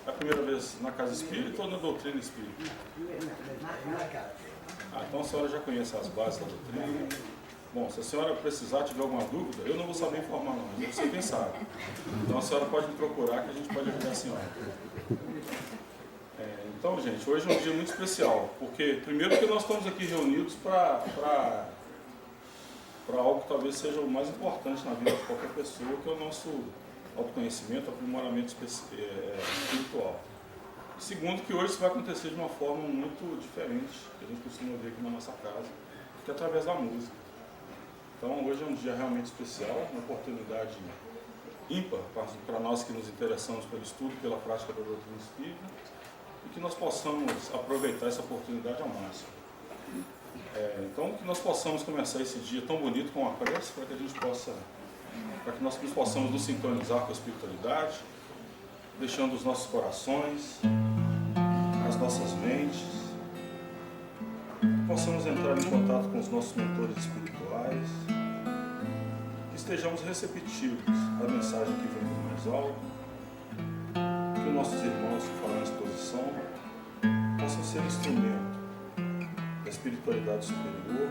É a primeira vez na casa espírita ou na doutrina espírita? Então a senhora já conhece as bases da doutrina. Bom, se a senhora precisar, tiver alguma dúvida, eu não vou saber informar não, mas você quem sabe. Então a senhora pode me procurar que a gente pode ajudar a senhora. Então, gente, hoje é um dia muito especial, porque primeiro que nós estamos aqui reunidos para algo que talvez seja o mais importante na vida de qualquer pessoa, que é o nosso autoconhecimento, aprimoramento espiritual. Segundo, que hoje isso vai acontecer de uma forma muito diferente, que a gente costuma ver aqui na nossa casa, que é através da música. Então, hoje é um dia realmente especial, uma oportunidade ímpar para nós que nos interessamos pelo estudo, pela prática da doutrina espírita, e que nós possamos aproveitar essa oportunidade ao máximo. Então, que nós possamos começar esse dia tão bonito com a prece, para que nós possamos nos sintonizar com a espiritualidade, deixando os nossos corações, as nossas mentes, possamos entrar em contato com os nossos mentores espirituais, que estejamos receptivos à mensagem que vem do mais alto, que os nossos irmãos que farão a exposição possam ser instrumento da espiritualidade superior,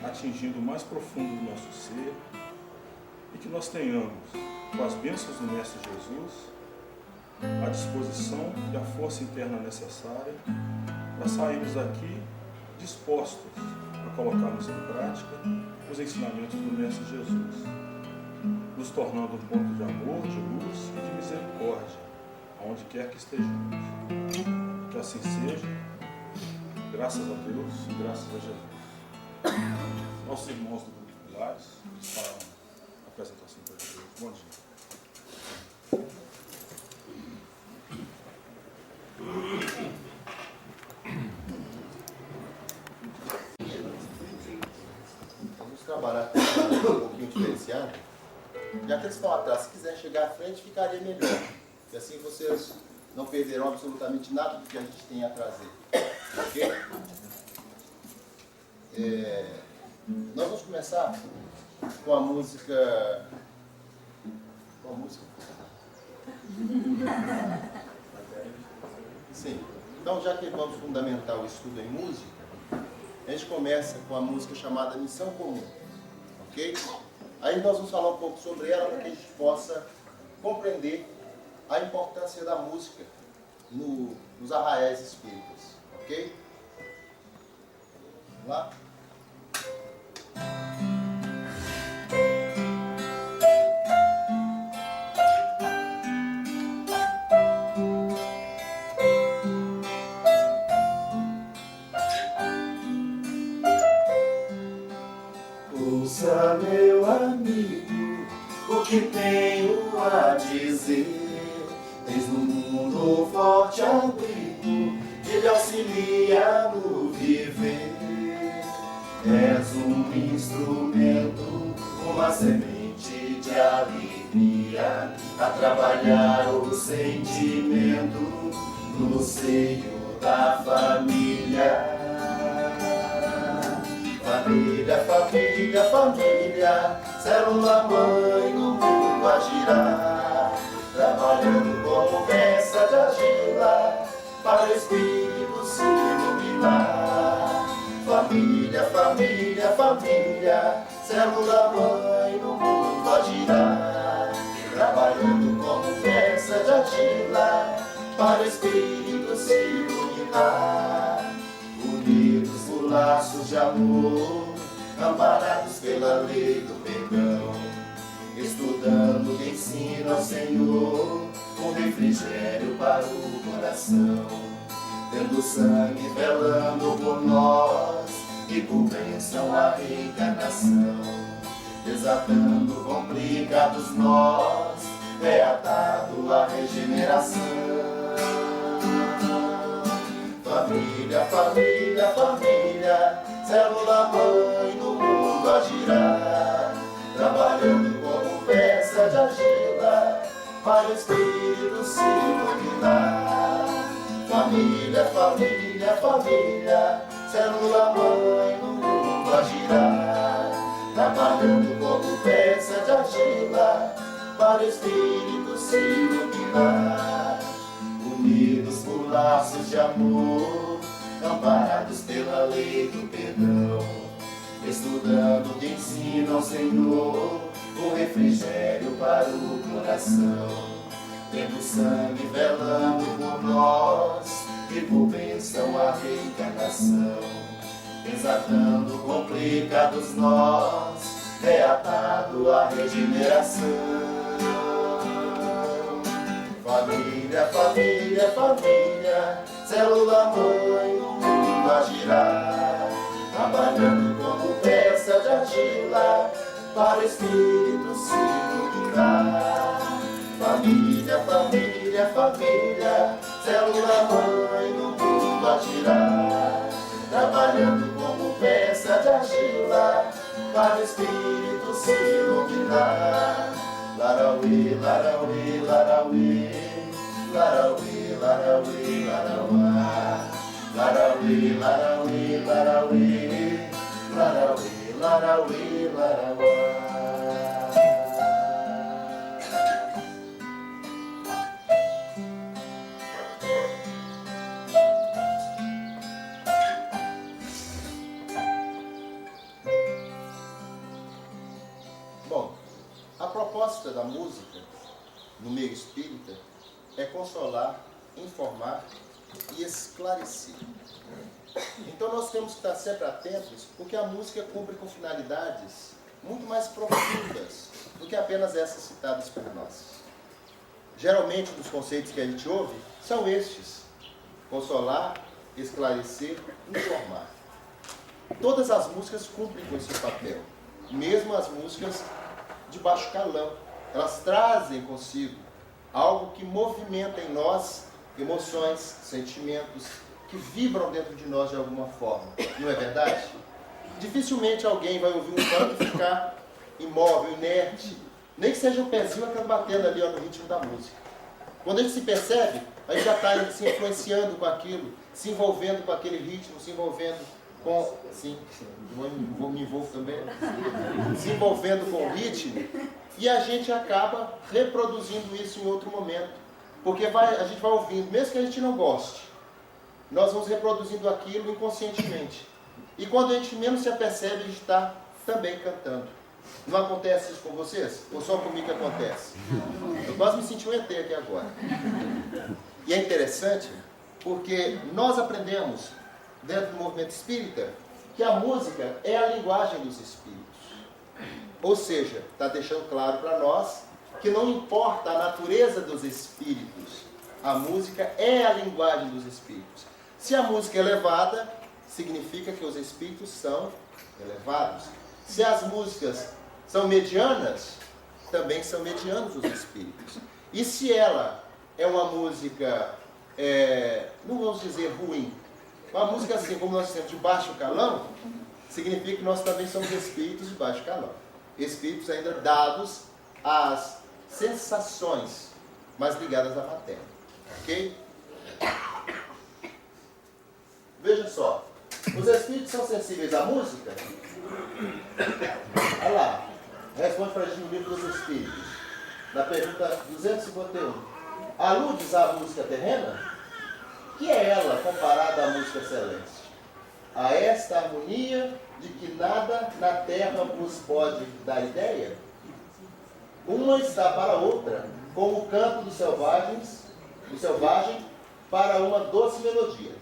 atingindo o mais profundo do nosso ser, e que nós tenhamos, com as bênçãos do Mestre Jesus, a disposição e a força interna necessária para sairmos daqui dispostos a colocarmos em prática os ensinamentos do Mestre Jesus, nos tornando um ponto de amor, de luz e de misericórdia, aonde quer que estejamos. Que assim seja, graças a Deus e graças a Jesus. Nossos irmãos do Grupo de Pilares, eles farão a apresentação para Jesus. Bom dia. Vamos trabalhar com um pouquinho diferenciado. Já que eles estão atrás, se quiser chegar à frente, ficaria melhor. E assim vocês não perderão absolutamente nada do que a gente tem a trazer. Ok? Nós vamos começar com a música... Qual a música? Sim. Então, já que vamos fundamentar o estudo em música, a gente começa com a música chamada Missão Comum. Ok? Aí nós vamos falar um pouco sobre ela para que a gente possa compreender a importância da música nos arraiais espíritas. Ok? Vamos lá? Ouça, meu amigo, o que tenho a dizer. Tens no mundo um forte abrigo que lhe auxilia no viver. És um instrumento, uma semente de alegria, a trabalhar o sentimento no seio da família. Família, família, família, célula mãe no mundo a girar, trabalhando como peça de argila, para o espírito se iluminar. Família, família, família, célula mãe no mundo a girar, trabalhando como peça de argila, para o espírito se iluminar. Unidos por laços de amor, amparados pela lei do perdão, estudando que ensina o Senhor, com refrigério para o coração, tendo sangue velando por nós, e por bênção a reencarnação, desatando complicados nós, é atado a regeneração. Família, família, família, célula mãe no mundo a girar, trabalhando como peça de argila, para o espírito se iluminar. Família, família, família, célula mãe no mundo a girar, trabalhando como peça de argila, para o espírito se iluminar. de amor, amparados pela lei do perdão, estudando que ensina ao Senhor o refrigério para o coração, tendo sangue velando por nós e por bênção a reencarnação, desatando complicados nós, reatado a regeneração. Família, família, família, célula mãe no mundo a girar, trabalhando como peça de argila para o espírito se iluminar. Família, família, família, célula mãe no mundo a girar, trabalhando como peça de argila para o espírito se iluminar. Larauê, larauê, larauê, larauê, larauê, larauá, larauê, larauê, larauê, larauê, larauê, larauá. Bom, a proposta da música no meio espírita é consolar, informar e esclarecer. Então nós temos que estar sempre atentos, porque a música cumpre com finalidades muito mais profundas do que apenas essas citadas por nós. Geralmente, os conceitos que a gente ouve são estes: consolar, esclarecer, informar. Todas as músicas cumprem com esse papel, mesmo as músicas de baixo calão. Elas trazem consigo algo que movimenta em nós emoções, sentimentos, que vibram dentro de nós de alguma forma. Não é verdade? Dificilmente alguém vai ouvir um canto e ficar imóvel, inerte, nem que seja o pezinho batendo ali no ritmo da música. Quando a gente se percebe, a gente já está se influenciando com aquilo, se envolvendo com aquele ritmo, se envolvendo com... Sim, me envolvo também. Se envolvendo com o ritmo, e a gente acaba reproduzindo isso em outro momento. Porque a gente vai ouvindo, mesmo que a gente não goste, nós vamos reproduzindo aquilo inconscientemente. E quando a gente menos se apercebe, a gente está também cantando. Não acontece isso com vocês? Ou só comigo que acontece? Eu quase me senti um ET aqui agora. E é interessante porque nós aprendemos, dentro do movimento espírita, que a música é a linguagem dos espíritos. Ou seja, está deixando claro para nós que não importa a natureza dos espíritos, a música é a linguagem dos espíritos. Se a música é elevada, significa que os espíritos são elevados. Se as músicas são medianas, também são medianos os espíritos. E se ela é uma música, não vamos dizer ruim, uma música assim, como nós temos de baixo calão, significa que nós também somos espíritos de baixo calão. Espíritos ainda dados às sensações, mas ligadas à matéria. Ok? Veja só, os espíritos são sensíveis à música? Olha lá, responde para a gente no livro dos Espíritos, na pergunta 251. Aludes à música terrena? Que é ela comparada à música celeste? A esta harmonia de que nada na terra vos pode dar ideia? Uma está para a outra, como o canto do selvagem para uma doce melodia.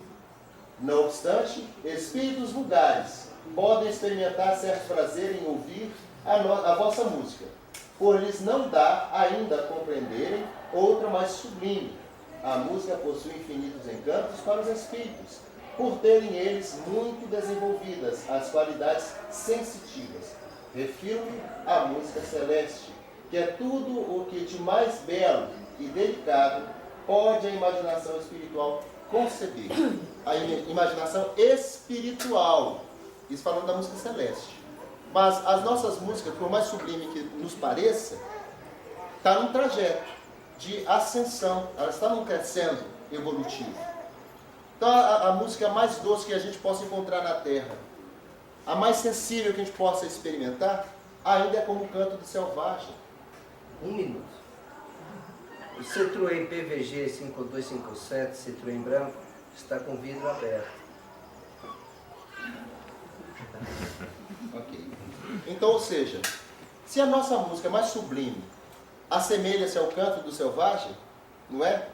Não obstante, espíritos vulgares podem experimentar certo prazer em ouvir a vossa música, por lhes não dá ainda a compreenderem outra mais sublime. A música possui infinitos encantos para os espíritos, por terem eles muito desenvolvidas as qualidades sensitivas. Refiro-me à música celeste, que é tudo o que de mais belo e delicado pode a imaginação espiritual conceber. A imaginação espiritual, isso falando da música celeste. Mas as nossas músicas, por mais sublime que nos pareça, está num trajeto de ascensão, ela está num crescendo evolutivo. Então a música mais doce que a gente possa encontrar na Terra, a mais sensível que a gente possa experimentar, ainda é como o canto do selvagem. 1 minuto. O Citroën PVG 5257, Citroën branco, Está com o vidro aberto. Ok. Então, ou seja, se a nossa música é mais sublime assemelha-se ao canto do selvagem, não é?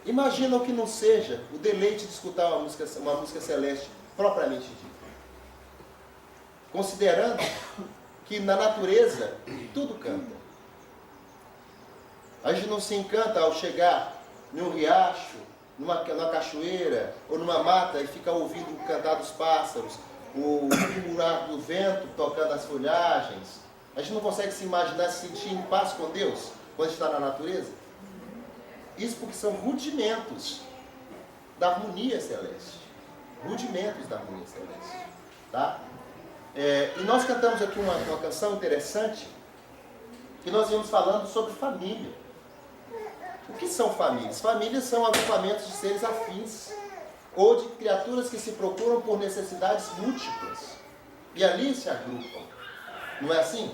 Imagina o que não seja o deleite de escutar uma música celeste propriamente dita. Considerando que na natureza tudo canta. A gente não se encanta ao chegar num riacho, numa cachoeira ou numa mata e ficar ouvindo o cantar dos pássaros, o murmurar do vento tocando as folhagens. A gente não consegue se imaginar, se sentir em paz com Deus quando está na natureza. Isso porque são rudimentos da harmonia celeste. Rudimentos da harmonia celeste. Tá? E nós cantamos aqui uma canção interessante, que nós íamos falando sobre família. O que são famílias? Famílias são agrupamentos de seres afins, ou de criaturas que se procuram por necessidades múltiplas, e ali se agrupam. Não é assim?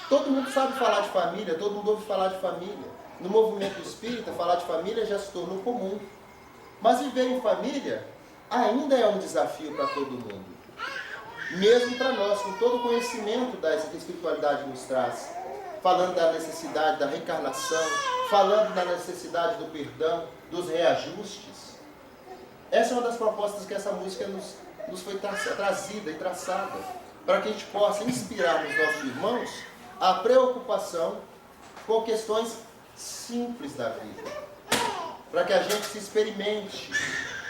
Todo mundo sabe falar de família, todo mundo ouve falar de família. No movimento espírita, falar de família já se tornou comum. Mas viver em família ainda é um desafio para todo mundo. Mesmo para nós, com todo o conhecimento que a espiritualidade nos traz. Falando da necessidade da reencarnação, falando da necessidade do perdão, dos reajustes. Essa é uma das propostas que essa música nos foi trazida e traçada, para que a gente possa inspirar nos nossos irmãos a preocupação com questões simples da vida, para que a gente se experimente,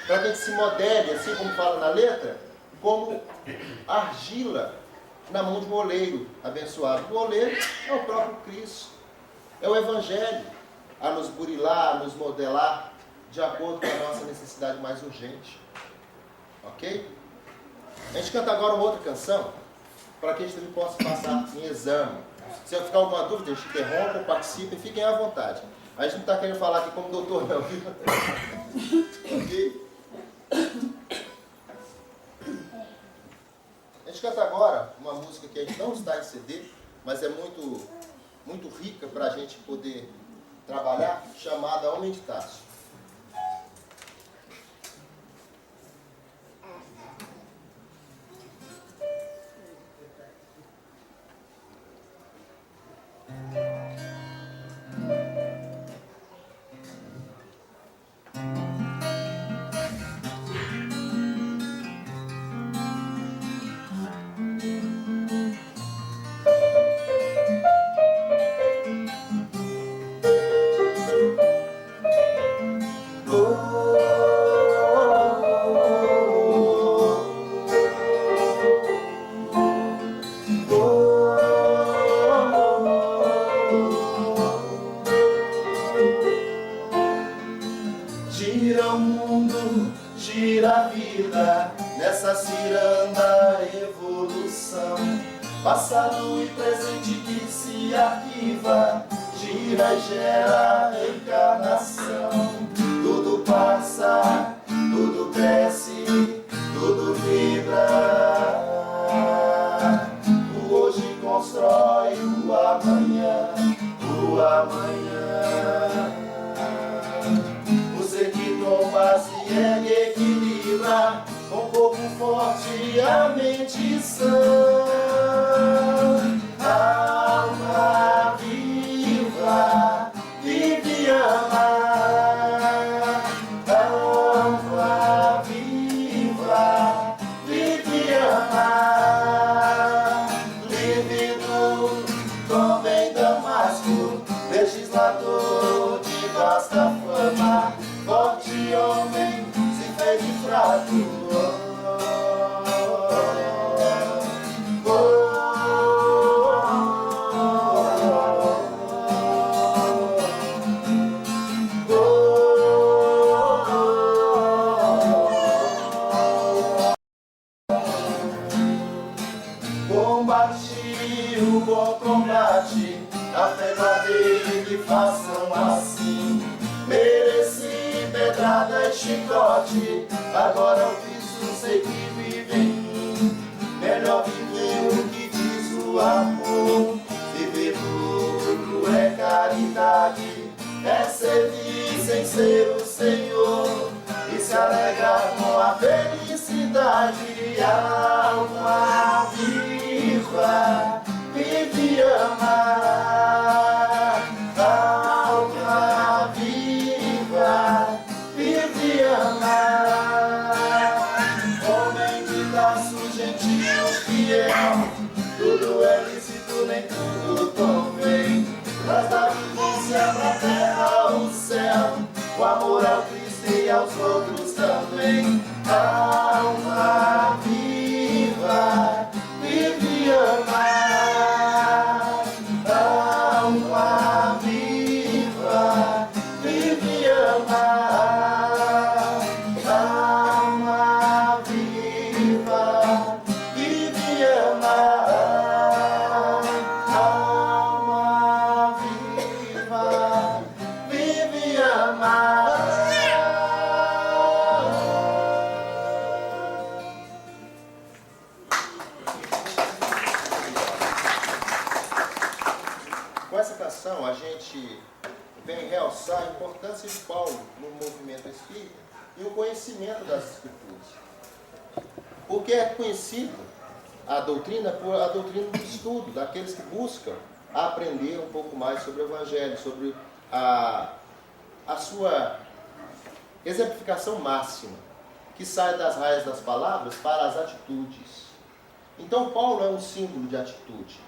para que a gente se modele, assim como fala na letra, como argila na mão de um oleiro abençoado. O oleiro é o próprio Cristo, é o Evangelho a nos burilar, a nos modelar de acordo com a nossa necessidade mais urgente. Ok? A gente canta agora uma outra canção, para que a gente também possa passar em exame. Se eu ficar alguma dúvida, a gente interrompa, participe e fiquem à vontade. A gente não está querendo falar aqui como doutor, não, viu? Ok? A gente canta agora uma música que a gente não está em CD, mas é muito, muito rica para a gente poder trabalhar, chamada Homem de Tácio. Gira o mundo, gira a vida, nessa ciranda evolução. Passado e presente que se arquiva, gira e gera encarnação. Tudo passa, tudo cresce, tudo vibra. O hoje constrói o amanhã, o amanhã. Base e equilibra com o corpo forte e a mente sã. Alma viva, vive e ama. Alma viva, vive e ama. Livre do Tom em Damasco, legislador de vasta fama. Forte homem se fez de fraco. Combati o bom combate, a fé dele que façam assim. Mereci pedrada e chicote, agora eu Cristo sei que vive em mim. Melhor viver o que diz o amor, viver puro é caridade, é servir sem ser o Senhor. o amor ao Cristo e aos outros também. Alma viva, vive e amar. Alma viva, vive e amar. Alma viva, vive e amar. Alma viva, vive e amar. Com essa canção, a gente vem realçar a importância de Paulo no movimento espírita e o conhecimento das Escrituras. Porque é conhecido a doutrina por a doutrina do estudo, daqueles que buscam aprender um pouco mais sobre o Evangelho, sobre a sua exemplificação máxima, que sai das raias das palavras para as atitudes. Então, Paulo é um símbolo de atitude.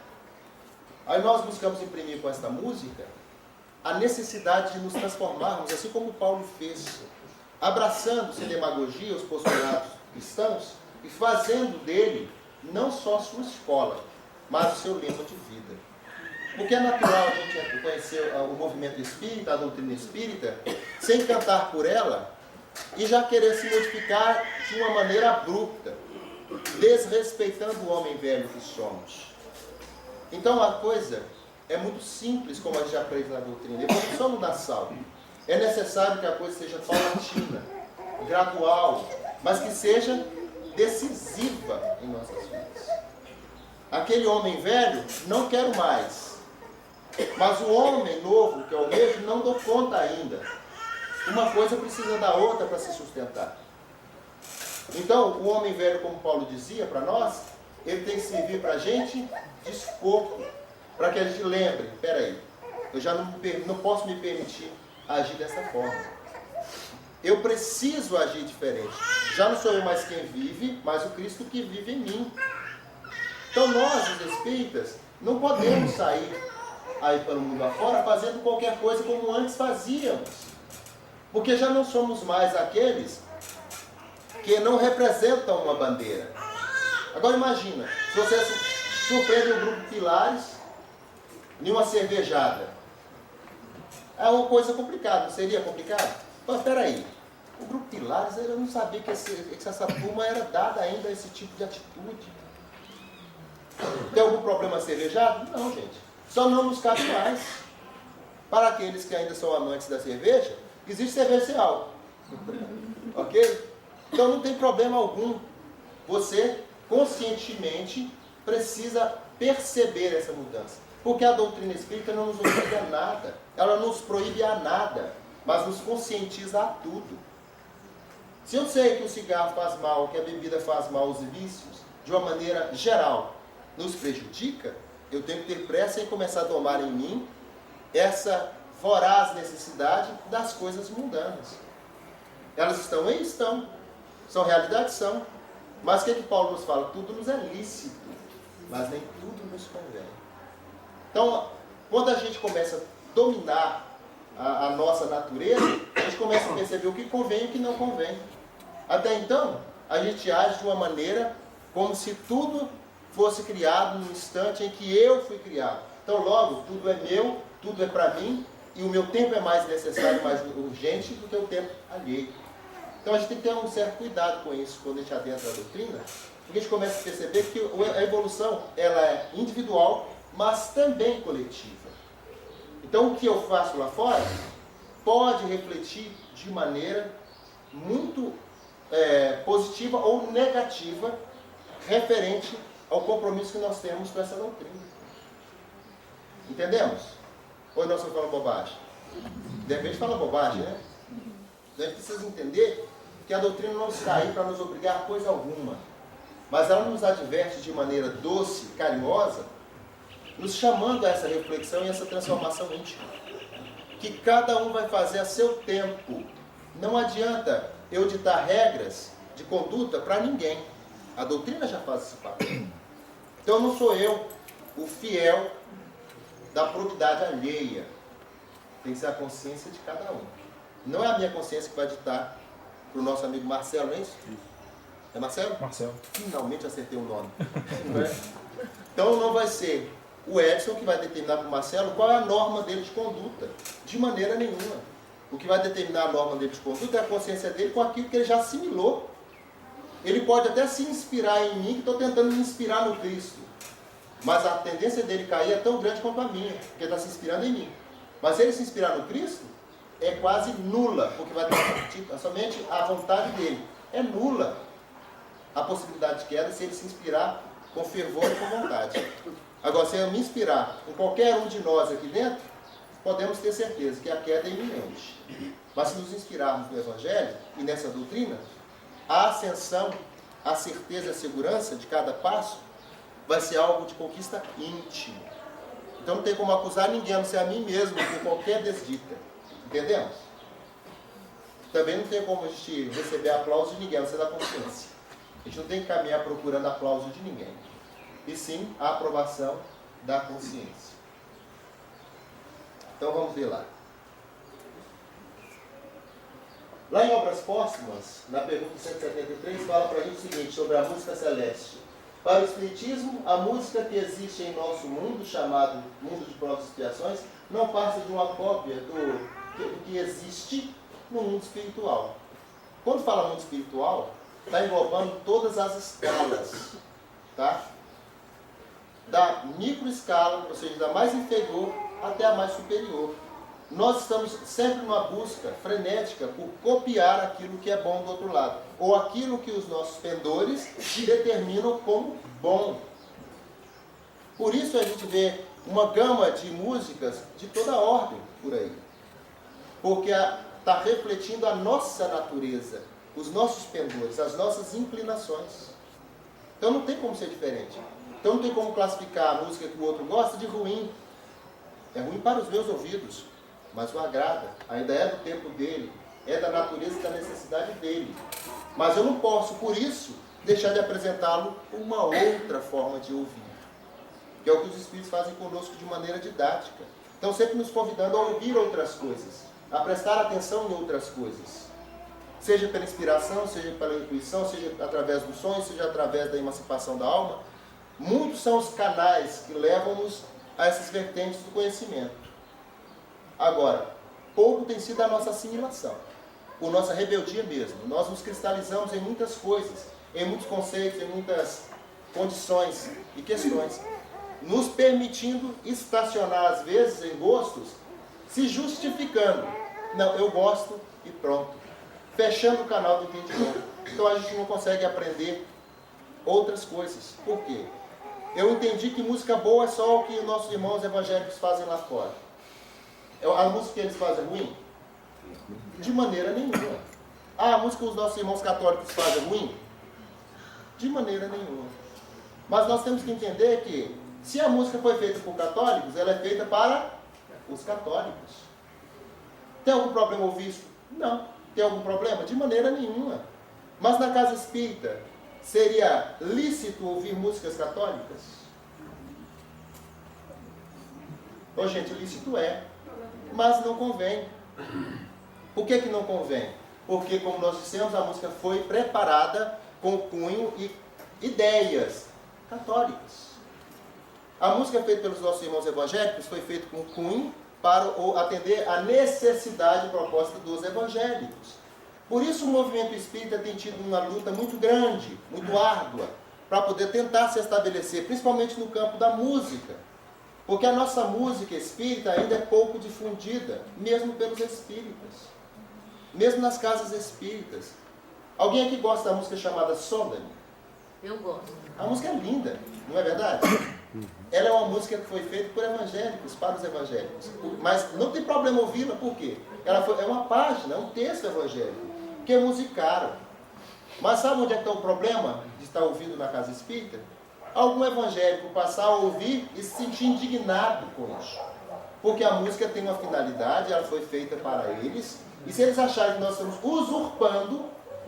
Aí nós buscamos imprimir com esta música a necessidade de nos transformarmos, assim como Paulo fez, abraçando sem demagogia os postulados cristãos e fazendo dele não só a sua escola, mas o seu lema de vida. Porque é natural a gente conhecer o movimento espírita, a doutrina espírita, sem cantar por ela e já querer se modificar de uma maneira abrupta, desrespeitando o homem velho que somos. Então a coisa é muito simples, como a gente aprende na doutrina. Evolução não dá salto. É necessário que a coisa seja paulatina, gradual, mas que seja decisiva em nossas vidas. Aquele homem velho, não quero mais. Mas o homem novo, que é o mesmo, não dou conta ainda. Uma coisa precisa da outra para se sustentar. Então, o homem velho, como Paulo dizia para nós, ele tem que servir para a gente de escopo, para que a gente lembre, peraí, eu já não posso me permitir agir dessa forma. Eu preciso agir diferente. Já não sou eu mais quem vive, mas o Cristo que vive em mim. Então nós, os espíritas, não podemos sair aí pelo mundo afora fazendo qualquer coisa como antes fazíamos. Porque já não somos mais aqueles que não representam uma bandeira. Agora imagina, se você surpreende um grupo de pilares em uma cervejada. É uma coisa complicada, não seria complicado? Mas peraí, o grupo Pilares, eu não sabia que essa turma era dada ainda a esse tipo de atitude. Tem algum problema cervejado? Não, gente. Só não nos cabe mais. Para aqueles que ainda são amantes da cerveja, existe cerveja sem álcool. Ok? Então não tem problema algum. Você, conscientemente, precisa perceber essa mudança. Porque a doutrina espírita não nos obriga a nada. Ela não nos proíbe a nada, mas nos conscientiza a tudo. Se eu sei que o cigarro faz mal, que a bebida faz mal, os vícios, de uma maneira geral, nos prejudica, eu tenho que ter pressa em começar a domar em mim essa voraz necessidade das coisas mundanas. Elas estão aí? Estão. São realidades? São. Mas o que Paulo nos fala? Tudo nos é lícito, mas nem tudo nos convém. Então, quando a gente começa a dominar a nossa natureza, a gente começa a perceber o que convém e o que não convém. Até então, a gente age de uma maneira como se tudo fosse criado no instante em que eu fui criado. Então, logo, tudo é meu, tudo é para mim, e o meu tempo é mais necessário, mais urgente do que o tempo alheio. Então, a gente tem que ter um certo cuidado com isso quando a gente adentra a doutrina, porque a gente começa a perceber que a evolução ela é individual, mas também coletiva. Então, o que eu faço lá fora pode refletir de maneira muito positiva ou negativa referente ao compromisso que nós temos com essa doutrina. Entendemos? Ou nós estamos falando bobagem? De repente fala bobagem, né? Então, a gente precisa entender que a doutrina não está aí para nos obrigar a coisa alguma, mas ela nos adverte de maneira doce, carinhosa, nos chamando a essa reflexão e essa transformação íntima. Que cada um vai fazer a seu tempo. Não adianta eu ditar regras de conduta para ninguém. A doutrina já faz esse papel. Então não sou eu o fiel da probidade alheia. Tem que ser a consciência de cada um. Não é a minha consciência que vai ditar para o nosso amigo Marcelo, não é isso? É Marcelo? Marcelo. Finalmente acertei o nome. Não é? Então não vai ser o Edson que vai determinar para o Marcelo qual é a norma dele de conduta. De maneira nenhuma. O que vai determinar a norma dele de conduta é a consciência dele com aquilo que ele já assimilou. Ele pode até se inspirar em mim, que estou tentando me inspirar no Cristo. Mas a tendência dele cair é tão grande quanto a minha, porque ele está se inspirando em mim. Mas se ele se inspirar no Cristo, é quase nula, porque vai ter somente a vontade dele. É nula a possibilidade de queda se ele se inspirar com fervor e com vontade. Agora, se eu me inspirar em qualquer um de nós aqui dentro, podemos ter certeza que a queda é iminente. Mas se nos inspirarmos no Evangelho e nessa doutrina, a ascensão, a certeza e a segurança de cada passo vai ser algo de conquista íntima. Então não tem como acusar ninguém, a não ser a mim mesmo, por qualquer desdita. Entendemos? Também não tem como a gente receber aplauso de ninguém, a não ser da consciência. A gente não tem que caminhar procurando aplauso de ninguém. E sim a aprovação da consciência. Então vamos ver lá. Lá em Obras Póstumas, na pergunta 173, fala para a gente o seguinte, sobre a música celeste. Para o Espiritismo, a música que existe em nosso mundo, chamado mundo de provas e expiações, não passa de uma cópia do que existe no mundo espiritual. Quando fala mundo espiritual, está englobando todas as escalas, tá? Da microescala, ou seja, da mais inferior até a mais superior. Nós estamos sempre numa busca frenética por copiar aquilo que é bom do outro lado, ou aquilo que os nossos pendores determinam como bom. Por isso a gente vê uma gama de músicas de toda ordem por aí, porque está refletindo a nossa natureza, os nossos pendores, as nossas inclinações. Então não tem como ser diferente. Então não tem como classificar a música que o outro gosta de ruim. É ruim para os meus ouvidos, mas o agrada. Ainda é do tempo dele, é da natureza e da necessidade dele. Mas eu não posso, por isso, deixar de apresentá-lo uma outra forma de ouvir. Que é o que os Espíritos fazem conosco de maneira didática. Então sempre nos convidando a ouvir outras coisas, a prestar atenção em outras coisas. Seja pela inspiração, seja pela intuição, seja através dos sonhos, seja através da emancipação da alma. Muitos são os canais que levam-nos a essas vertentes do conhecimento. Agora, pouco tem sido a nossa assimilação, por nossa rebeldia mesmo. Nós nos cristalizamos em muitas coisas, em muitos conceitos, em muitas condições e questões, nos permitindo estacionar às vezes em gostos, se justificando. Não, eu gosto e pronto. Fechando o canal do entendimento. Então a gente não consegue aprender outras coisas. Por quê? Eu entendi que música boa é só o que nossos irmãos evangélicos fazem lá fora. A música que eles fazem é ruim? De maneira nenhuma. A música que os nossos irmãos católicos fazem é ruim? De maneira nenhuma. Mas nós temos que entender que, se a música foi feita por católicos, ela é feita para os católicos. Tem algum problema ouvir isso? Não. Tem algum problema? De maneira nenhuma. Mas na casa espírita, seria lícito ouvir músicas católicas? Ô, gente, lícito é, mas não convém. Por que não convém? Porque, como nós dissemos, a música foi preparada com cunho e ideias católicas. A música feita pelos nossos irmãos evangélicos foi feita com cunho para atender à necessidade proposta dos evangélicos. Por isso o movimento espírita tem tido uma luta muito grande, muito árdua, para poder tentar se estabelecer, principalmente no campo da música. Porque a nossa música espírita ainda é pouco difundida, mesmo pelos espíritas. Mesmo nas casas espíritas. Alguém aqui gosta da música chamada Sondani? Eu gosto. A música é linda, não é verdade? Ela é uma música que foi feita por evangélicos, para os evangélicos. Mas não tem problema ouvi-la, por quê? É uma página, é um texto evangélico, que musicaram. Mas sabe onde é que está o problema de estar ouvindo na casa espírita? Algum evangélico passar a ouvir e se sentir indignado com isso. Porque a música tem uma finalidade, ela foi feita para eles, e se eles acharem que nós estamos usurpando,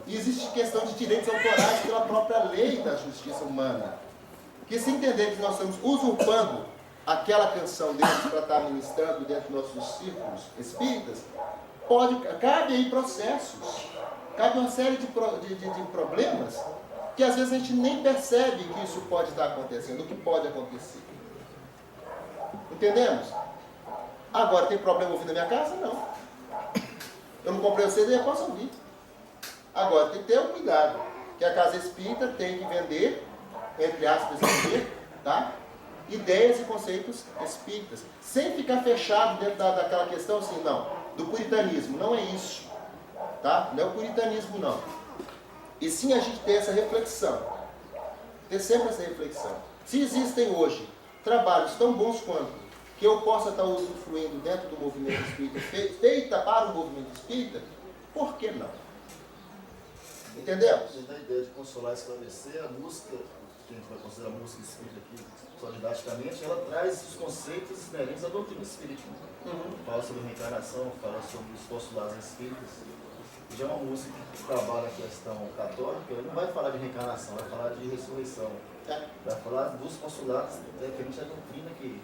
existe questão de direitos autorais pela própria lei da justiça humana. Que se entender que nós estamos usurpando aquela canção deles para estar ministrando dentro dos nossos círculos espíritas, cabe aí processos, cabe uma série de problemas que às vezes a gente nem percebe que isso pode estar acontecendo, o que pode acontecer. Entendemos? Agora, tem problema ouvir na minha casa? Não. Eu não comprei o CD, eu posso ouvir. Agora, tem que ter um cuidado, que a casa espírita tem que vender, entre aspas, tá? Ideias e conceitos espíritas, sem ficar fechado dentro daquela questão assim, não, do puritanismo, não é isso, tá? Não é o puritanismo, não. E sim a gente ter essa reflexão, ter sempre essa reflexão. Se existem hoje trabalhos tão bons quanto que eu possa estar usufruindo dentro do movimento espírita, feita para o movimento espírita, por que não? Entendemos? A ideia de consolar e esclarecer, a música, que a gente vai considerar a música espírita aqui, só didaticamente, ela traz os conceitos inerentes à doutrina espírita. Fala sobre reencarnação, fala sobre os postulados espíritas. Já uma música que trabalha a questão católica, ele não vai falar de reencarnação, vai falar de ressurreição. Vai falar dos postulados referente à doutrina que...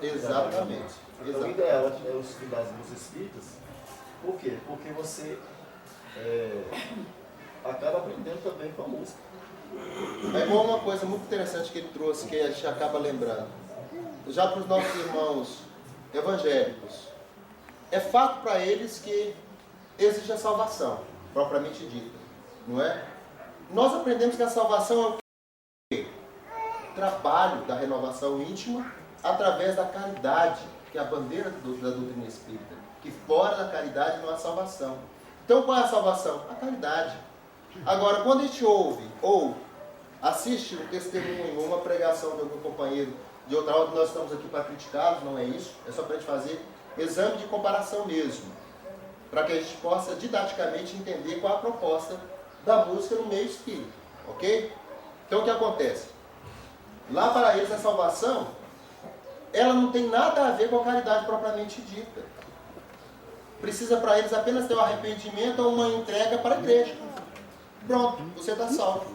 Exatamente. Então o ideal é o estudo das músicas espíritas. Por quê? Porque você acaba aprendendo também com a música. É igual uma coisa muito interessante que ele trouxe, que a gente acaba lembrando. Já para os nossos irmãos evangélicos, é fato para eles que existe a salvação, propriamente dita, não é? Nós aprendemos que a salvação é o quê? Trabalho da renovação íntima através da caridade, que é a bandeira da doutrina espírita, que fora da caridade não há salvação. Então qual é a salvação? A caridade. Agora, quando a gente ouve ou assiste um testemunho ou uma pregação de algum companheiro de outra aula, nós estamos aqui para criticá-los, não é isso, é só para a gente fazer exame de comparação mesmo, para que a gente possa didaticamente entender qual a proposta da música no meio espírita, ok? Então o que acontece? Lá para eles a salvação, ela não tem nada a ver com a caridade propriamente dita. Precisa para eles apenas ter um arrependimento ou uma entrega para a igreja. Pronto, você está salvo.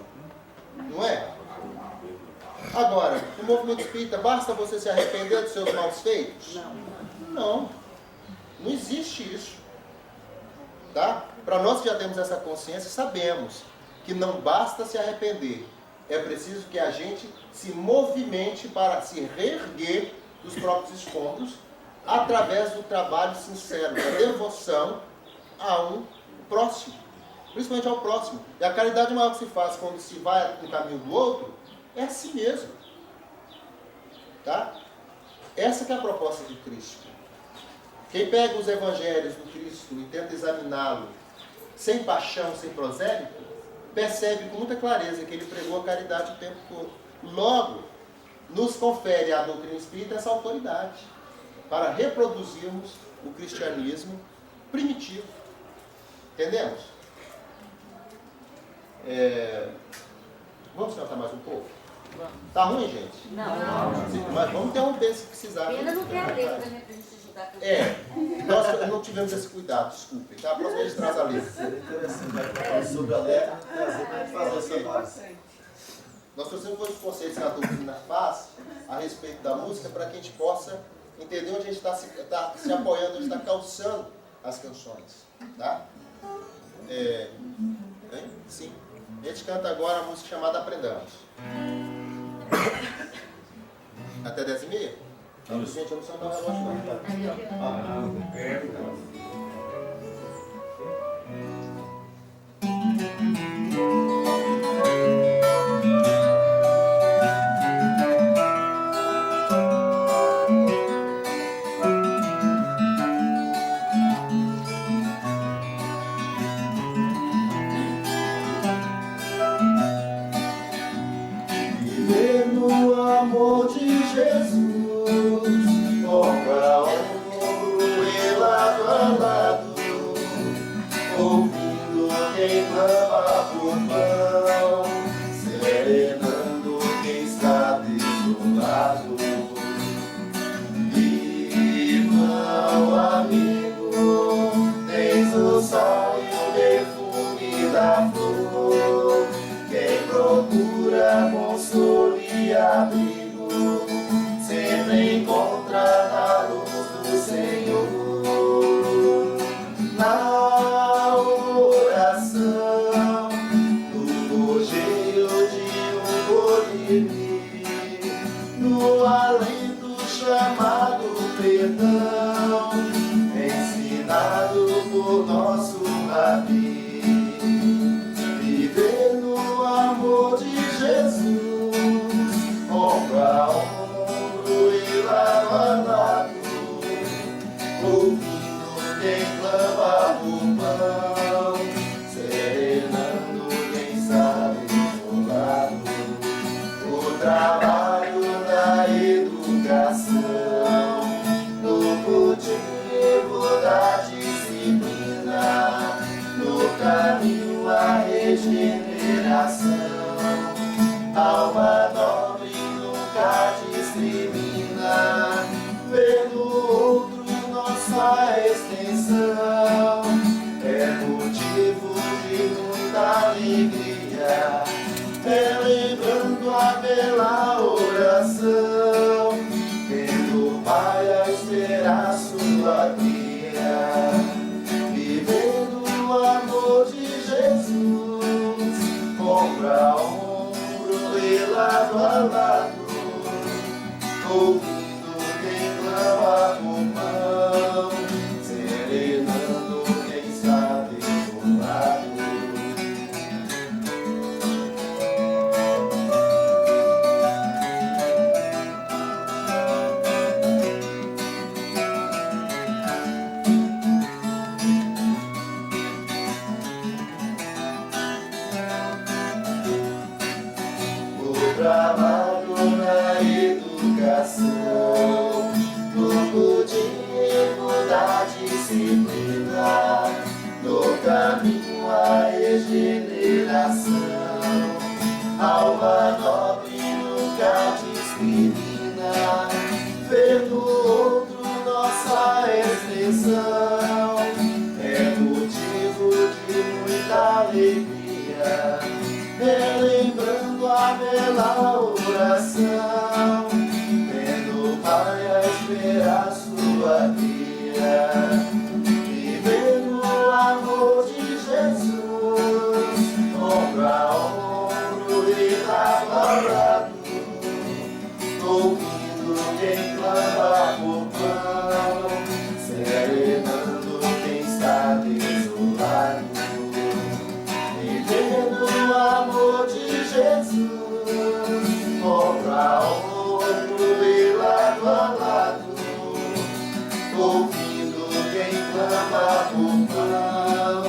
Não é? Agora, no movimento espírita, basta você se arrepender dos seus maus feitos? Não. Não existe isso. Tá? Para nós que já temos essa consciência, sabemos que não basta se arrepender. É preciso que a gente se movimente para se reerguer dos próprios escombros através do trabalho sincero, da devoção a um próximo. Principalmente ao próximo. E a caridade maior que se faz quando se vai no caminho do outro é assim mesmo. Tá? Essa que é a proposta de Cristo. Quem pega os evangelhos do Cristo e tenta examiná-lo sem paixão, sem prosélito, percebe com muita clareza que ele pregou a caridade o tempo todo. Logo, nos confere a doutrina espírita essa autoridade para reproduzirmos o cristianismo primitivo. Entendemos? Vamos cantar mais um pouco? Tá ruim, gente? Não. Mas vamos interromper se precisar. Pena não ter a letra, né? Pra gente ajudar a cantar. Nós não tivemos esse cuidado, desculpem. Tá? A próxima vez traz a letra. Seria interessante, já que falar sobre a letra, trazer para a gente fazer essa base. Nós trouxemos os conceitos que a doutrina faz a respeito da música para que a gente possa entender onde a gente está se apoiando, onde está calçando as canções. Tá? Sim. A gente canta agora a música chamada Aprendamos. Até 10h30? Então, gente, eu não sei onde é o relógio não. Viver no amor de Jesus, ombro a ombro e lado a na oração, no gorjeio de um colibri, no alento chamado perdão, ensinado por nosso Rabi. Viver no amor de Jesus, ombro a ombro e lado a lado, ouvindo quem clama por pão, serenando quem sabe do lado, o trabalho da educação, no cultivo da disciplina, no caminho à regeneração. Alma nobre nunca discrimina, ver no outro nossa extensão, é motivo de muita alegria, relembrando a bela oração, vendo o Pai a esperar sua cria, vivendo o amor de Jesus, ombro a ombro e lado a lado, ouvindo quem clama por pão, serenando quem sabe do lado. Trabalho na educação, no cultivo da disciplina, no caminho à regeneração. Alma nobre nunca discrimina, ver no outro nossa extensão, é motivo de muita alegria, relembrando a bela oração, vendo o Pai a esperar sua cria, vivendo o amor de Jesus, ombro a ombro e lado a lado, ouvindo quem clama por pão, serenando quem está desolado, vivendo o amor de Jesus, ombro a ombro e lado a lado, ouvindo quem clama por pão,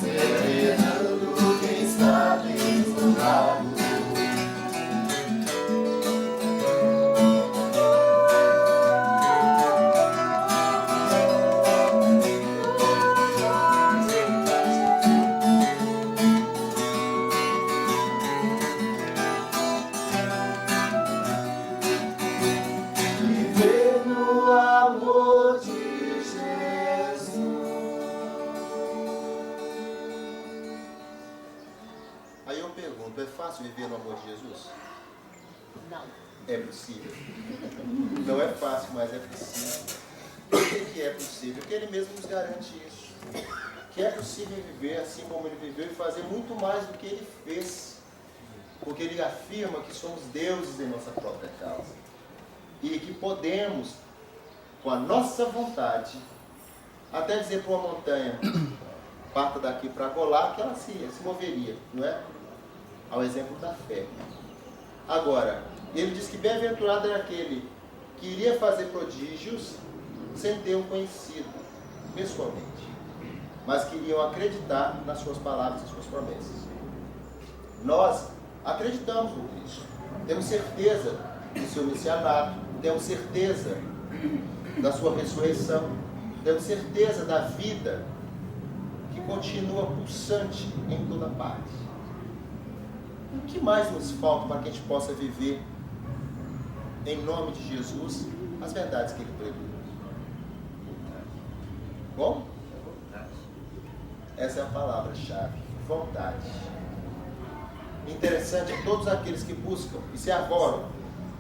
serenando quem está desolado. Viver no amor de Jesus. Aí eu pergunto, é fácil viver no amor de Jesus? Não. É possível. Não é fácil, mas é possível. Por que é possível? Porque Ele mesmo nos garante isso. Que é possível viver assim como Ele viveu e fazer muito mais do que Ele fez. Porque Ele afirma que somos deuses em nossa própria causa. E que podemos, com a nossa vontade, até dizer para uma montanha, parta daqui para colar, que ela se moveria, não é? Ao exemplo da fé. Agora, ele diz que bem-aventurado era aquele que iria fazer prodígios sem ter um conhecido pessoalmente, mas queriam acreditar nas suas palavras e suas promessas. Nós acreditamos no Cristo, temos certeza do seu messianato, temos certeza da sua ressurreição, temos certeza da vida que continua pulsante em toda parte. O que mais nos falta para que a gente possa viver em nome de Jesus as verdades que Ele pregou? Bom? Essa é a palavra-chave, vontade. Interessante é todos aqueles que buscam e se arvoram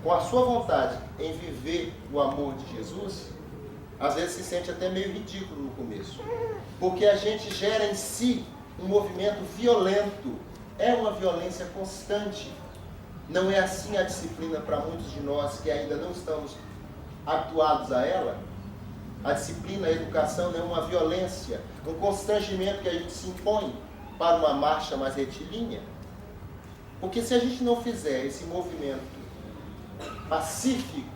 com a sua vontade em viver o amor de Jesus, às vezes se sente até meio ridículo no começo. Porque a gente gera em si um movimento violento. É uma violência constante. Não é assim a disciplina para muitos de nós que ainda não estamos habituados a ela. A disciplina, a educação é uma violência, um constrangimento que a gente se impõe para uma marcha mais retilínea. Porque se a gente não fizer esse movimento pacífico,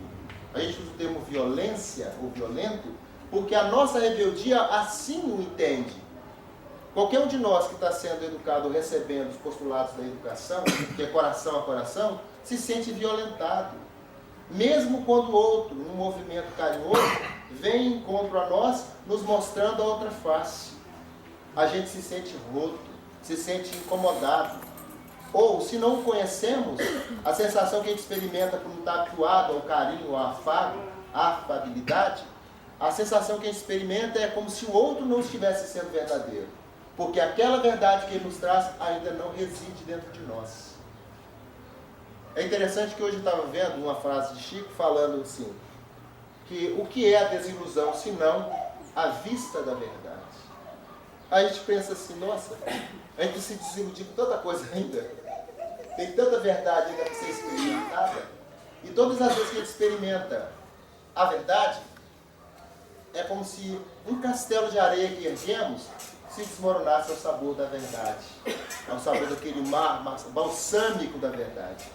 a gente usa o termo violência ou violento, porque a nossa rebeldia assim o entende. Qualquer um de nós que está sendo educado, recebendo os postulados da educação, que é coração a coração, se sente violentado. Mesmo quando o outro, num movimento carinhoso, vem em encontro a nós, nos mostrando a outra face. A gente se sente roto, se sente incomodado. Ou, se não o conhecemos, a sensação que a gente experimenta por não estar habituado ao carinho, ao afago, à afabilidade, a sensação que a gente experimenta é como se o outro não estivesse sendo verdadeiro. Porque aquela verdade que ele nos traz ainda não reside dentro de nós. É interessante que hoje eu estava vendo uma frase de Chico falando assim, que o que é a desilusão, senão a vista da verdade? Aí a gente pensa assim, nossa, a gente se desiludir com tanta coisa ainda, tem tanta verdade ainda para ser experimentada, e todas as vezes que a gente experimenta a verdade, é como se um castelo de areia que erguemos se desmoronasse ao sabor da verdade, ao sabor daquele mar balsâmico da verdade.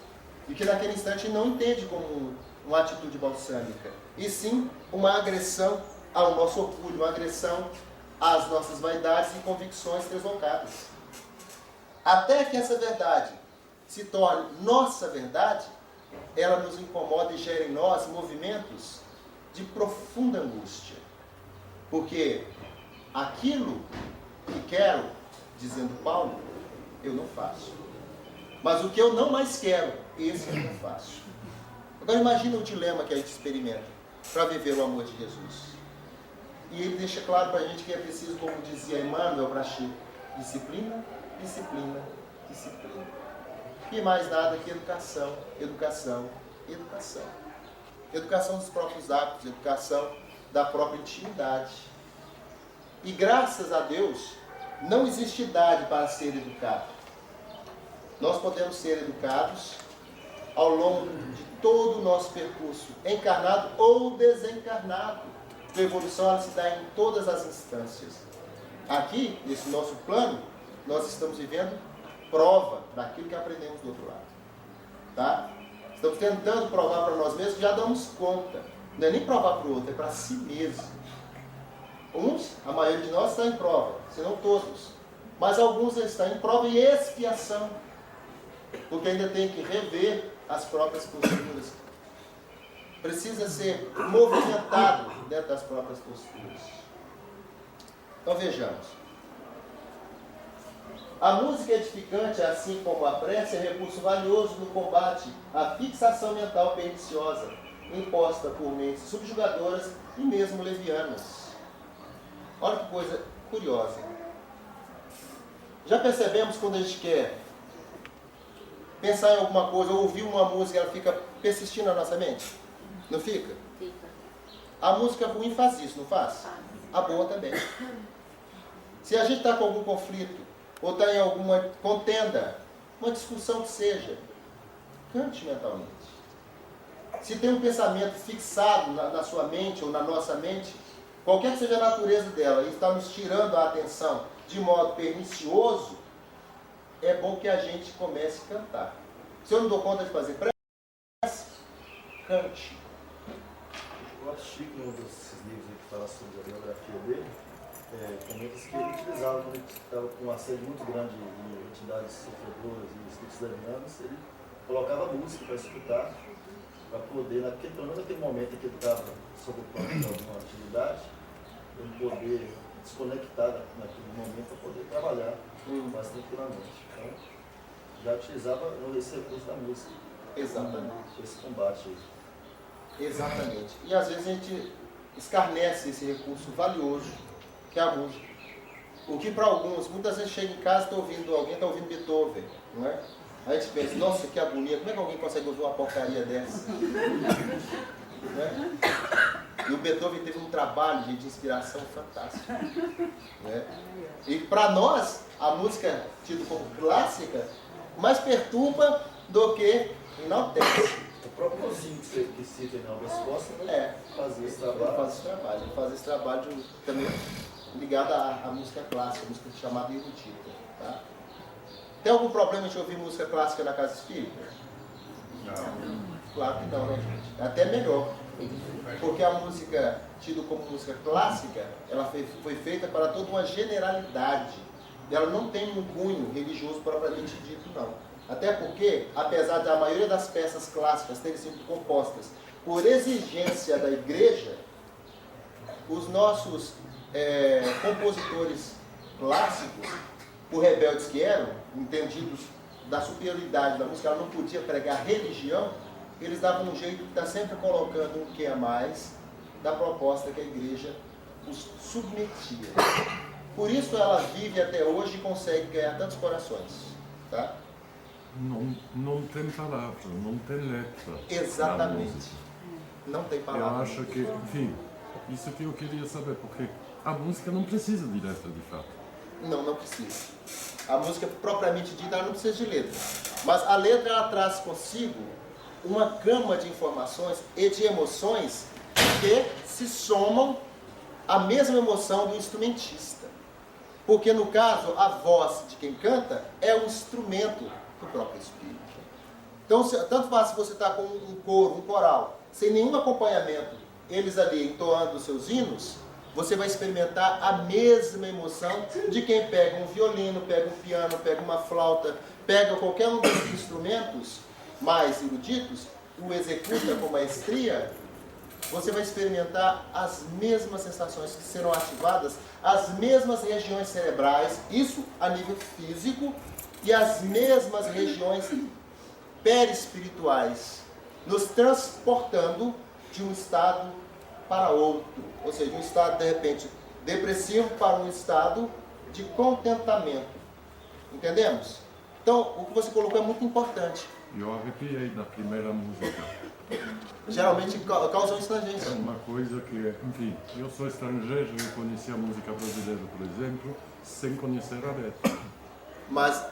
E que naquele instante não entende como uma atitude balsâmica, e sim uma agressão ao nosso orgulho, uma agressão às nossas vaidades e convicções deslocadas. Até que essa verdade se torne nossa verdade, ela nos incomoda e gera em nós movimentos de profunda angústia. Porque aquilo que quero, dizendo Paulo, eu não faço. Mas o que eu não mais quero, esse eu não faço. Agora imagina o dilema que a gente experimenta para viver o amor de Jesus. E ele deixa claro para a gente que é preciso, como dizia Emmanuel para Chico, disciplina, disciplina, disciplina. E mais nada que educação, educação, educação. Educação dos próprios hábitos, educação da própria intimidade. E graças a Deus, não existe idade para ser educado. Nós podemos ser educados ao longo de todo o nosso percurso, encarnado ou desencarnado. A evolução ela se dá em todas as instâncias. Aqui, nesse nosso plano, nós estamos vivendo prova daquilo que aprendemos do outro lado. Tá? Estamos tentando provar para nós mesmos, já damos conta. Não é nem provar para o outro, é para si mesmo. Uns, a maioria de nós está em prova, se não todos. Mas alguns estão em prova e expiação. Porque ainda tem que rever as próprias posturas. Precisa ser movimentado dentro das próprias posturas. Então vejamos. A música edificante, assim como a prece, é recurso valioso no combate à fixação mental perniciosa, imposta por mentes subjugadoras e mesmo levianas. Olha que coisa curiosa. Já percebemos quando a gente quer pensar em alguma coisa, ou ouvir uma música, ela fica persistindo na nossa mente? Não fica? Fica. A música ruim faz isso, não faz? A boa também. Se a gente está com algum conflito, ou está em alguma contenda, uma discussão que seja, cante mentalmente. Se tem um pensamento fixado na sua mente ou na nossa mente, qualquer que seja a natureza dela, e está nos tirando a atenção de modo pernicioso, é bom que a gente comece a cantar. Se eu não dou conta de fazer prece, cante. Eu acho que um desses livros que fala sobre a biografia dele, comenta que ele utilizava, quando ele estava com uma série muito grande de entidades sofredoras e espíritos levianos, ele colocava música para escutar, para poder, pelo menos naquele momento em que ele estava sob o plano de alguma atividade, ele poder desconectar naquele momento para poder trabalhar mais tranquilamente. Então, já utilizava esse recurso da música. Exatamente. Esse combate aí. Exatamente. E às vezes a gente escarnece esse recurso valioso que é a música. O que para alguns, muitas vezes chega em casa e alguém está ouvindo Beethoven, não é? Aí a gente pensa, nossa, que agonia, como é que alguém consegue ouvir uma porcaria dessa? Não é? E o Beethoven teve um trabalho de inspiração fantástico. né? E para nós, a música tida como clássica mais perturba do que enaltece. O próprio Rosinho que cita em Obras Postas fazia esse trabalho. Ele faz esse trabalho também ligado à música clássica, música chamada erudita. Tá? Tem algum problema de ouvir música clássica na casa espírita? Não. Claro que não, né, gente? É até melhor. Porque a música tida como música clássica, ela foi feita para toda uma generalidade. Ela não tem um cunho religioso propriamente dito, não. Até porque, apesar de a maioria das peças clássicas terem sido compostas por exigência da igreja, os nossos compositores clássicos, por rebeldes que eram, entendidos da superioridade da música, ela não podia pregar religião, eles davam um jeito de estar sempre colocando um que a mais da proposta que a igreja os submetia. Por isso ela vive até hoje e consegue ganhar tantos corações. Tá? Não tem palavra, não tem letra. Exatamente. Não tem palavra. Eu acho que, enfim, isso que eu queria saber, porque a música não precisa de letra, de fato. Não precisa. A música propriamente dita, ela não precisa de letra. Mas a letra, ela traz consigo uma gama de informações e de emoções que se somam à mesma emoção do instrumentista. Porque, no caso, a voz de quem canta é um instrumento do próprio espírito. Então, tanto faz se você está com um coro, um coral, sem nenhum acompanhamento, eles ali entoando os seus hinos, você vai experimentar a mesma emoção de quem pega um violino, pega um piano, pega uma flauta, pega qualquer um desses instrumentos mais eruditos, o executa com maestria. Você vai experimentar as mesmas sensações que serão ativadas, as mesmas regiões cerebrais, isso a nível físico, e as mesmas regiões perispirituais, nos transportando de um estado para outro, ou seja, de um estado de repente depressivo para um estado de contentamento. Entendemos? Então, o que você colocou é muito importante. Eu arrepiei na primeira música. Geralmente causam isso na gente. É uma coisa que, enfim, eu sou estrangeiro e conheci a música brasileira, por exemplo, sem conhecer a letra. Mas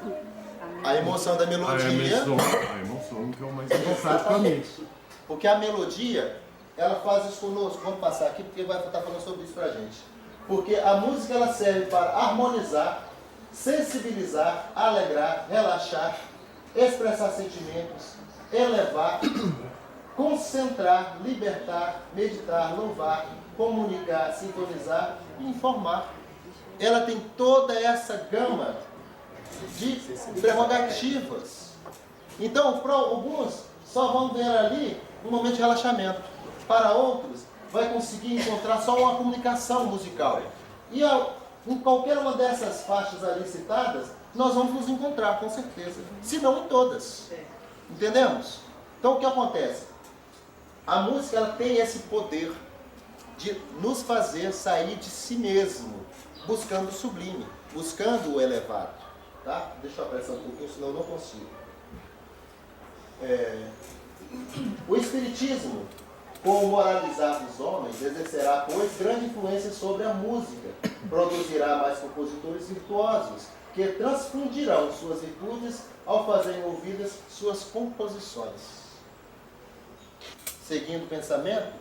a emoção da melodia... A emoção que é o mais importante para mim. Porque a melodia, ela faz isso conosco. Vamos passar aqui, porque vai estar falando sobre isso pra gente. Porque a música, ela serve para harmonizar, sensibilizar, alegrar, relaxar, expressar sentimentos, elevar, concentrar, libertar, meditar, louvar, comunicar, sintonizar e informar. Ela tem toda essa gama de prerrogativas. Então, para alguns, só vão ver ali um momento de relaxamento. Para outros, vai conseguir encontrar só uma comunicação musical. E em qualquer uma dessas faixas ali citadas, nós vamos nos encontrar, com certeza. Se não em todas. Entendemos? Então, o que acontece? A música, ela tem esse poder de nos fazer sair de si mesmo, buscando o sublime, buscando o elevado. Tá? Deixa eu apressar um pouquinho, senão eu não consigo. O Espiritismo, com o moralizar dos homens, exercerá, pois, grande influência sobre a música. Produzirá mais compositores virtuosos, que transfundirão suas virtudes ao fazerem ouvidas suas composições. Seguindo o pensamento,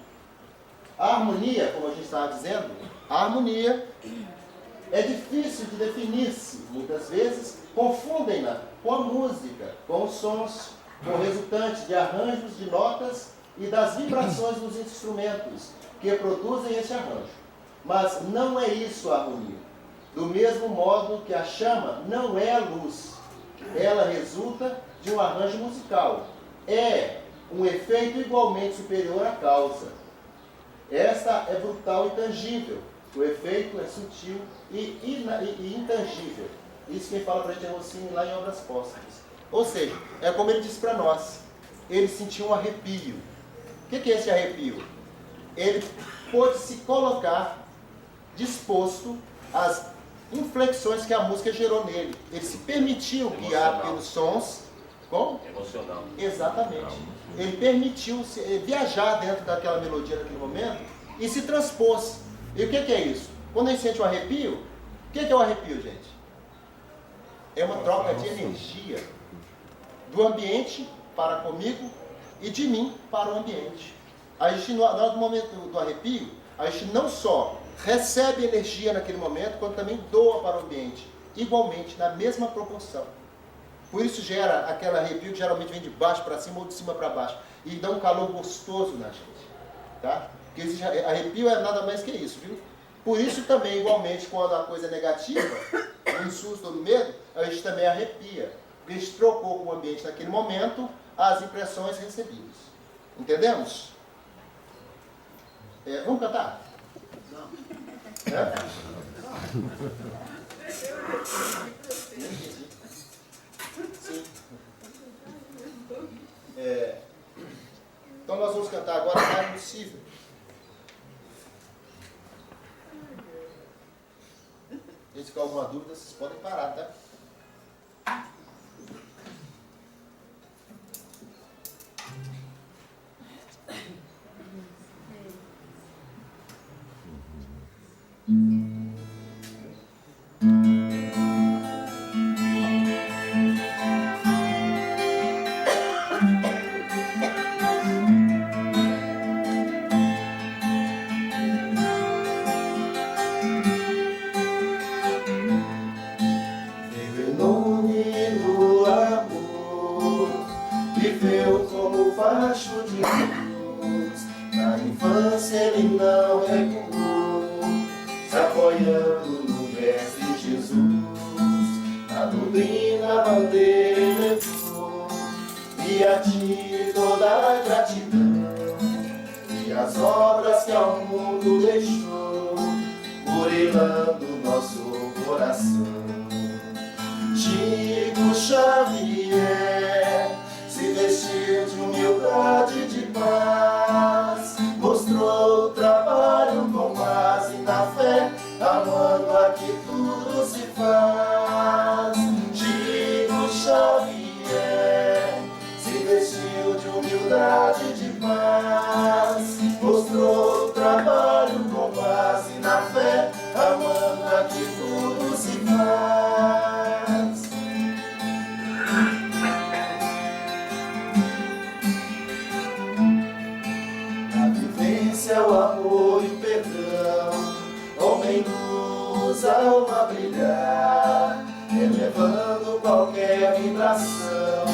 a harmonia, como a gente estava dizendo, a harmonia é difícil de definir-se. Muitas vezes confundem-na com a música, com os sons, com o resultante de arranjos de notas e das vibrações dos instrumentos que produzem esse arranjo. Mas não é isso a harmonia. Do mesmo modo que a chama não é a luz. Ela resulta de um arranjo musical. É um efeito igualmente superior à causa. Esta é brutal e tangível. O efeito é sutil e intangível. Isso quem fala para a gente é Rossini lá em Obras Póstumas. Ou seja, é como ele disse para nós. Ele sentiu um arrepio. O que é esse arrepio? Ele pôde se colocar disposto às inflexões que a música gerou nele. Ele se permitiu guiar pelos sons. Como? Emocional. Exatamente. Ele permitiu viajar dentro daquela melodia naquele momento e se transpôs. E o que é isso? Quando a gente sente um arrepio, o que é o arrepio, gente? É uma troca de energia do ambiente para comigo e de mim para o ambiente. A gente, no momento do arrepio, a gente não só recebe energia naquele momento, quanto também doa para o ambiente, igualmente, na mesma proporção. Por isso gera aquele arrepio que geralmente vem de baixo para cima ou de cima para baixo, e dá um calor gostoso na gente. Tá? Porque esse arrepio é nada mais que isso, viu? Por isso também, igualmente, quando a coisa é negativa, no susto ou no medo, a gente também arrepia. Porque a gente trocou com o ambiente naquele momento as impressões recebidas. Entendemos? Vamos cantar? Não. Sim. Então nós vamos cantar agora Mais Possível. Se ficar alguma dúvida, vocês podem parar, tá? Ele não recuou, se apoiando no Mestre Jesus, a doutrina, a bandeira ele levou, e a ti toda a gratidão, e as obras que ao mundo deixou, burilando nosso coração. Chico Xavier se vestiu de humildade e de paz, mostrou o trabalho com base na fé, amando a que tudo se faz. Chico Xavier se vestiu de humildade e de paz, mostrou o trabalho com base na fé, amando a que tudo se faz. O amor e o perdão, homem luz, alma brilhar, elevando qualquer vibração,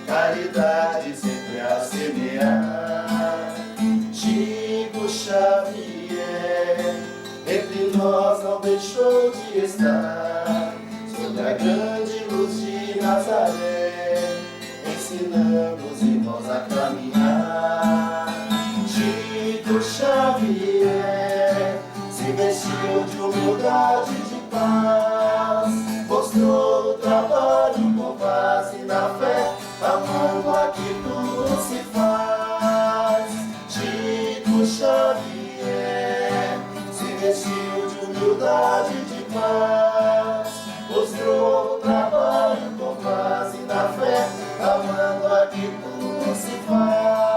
caridade sempre a semear. Chico Xavier, entre nós não deixou de estar, sob a grande luz de Nazaré, ensinando os irmãos a caminhar. Chico Xavier se vestiu de humildade e de paz, mostrou o trabalho com base na fé, amando a que tudo se faz. Chico Xavier se vestiu de humildade e de paz, mostrou o trabalho com base na fé, amando a que tudo se faz.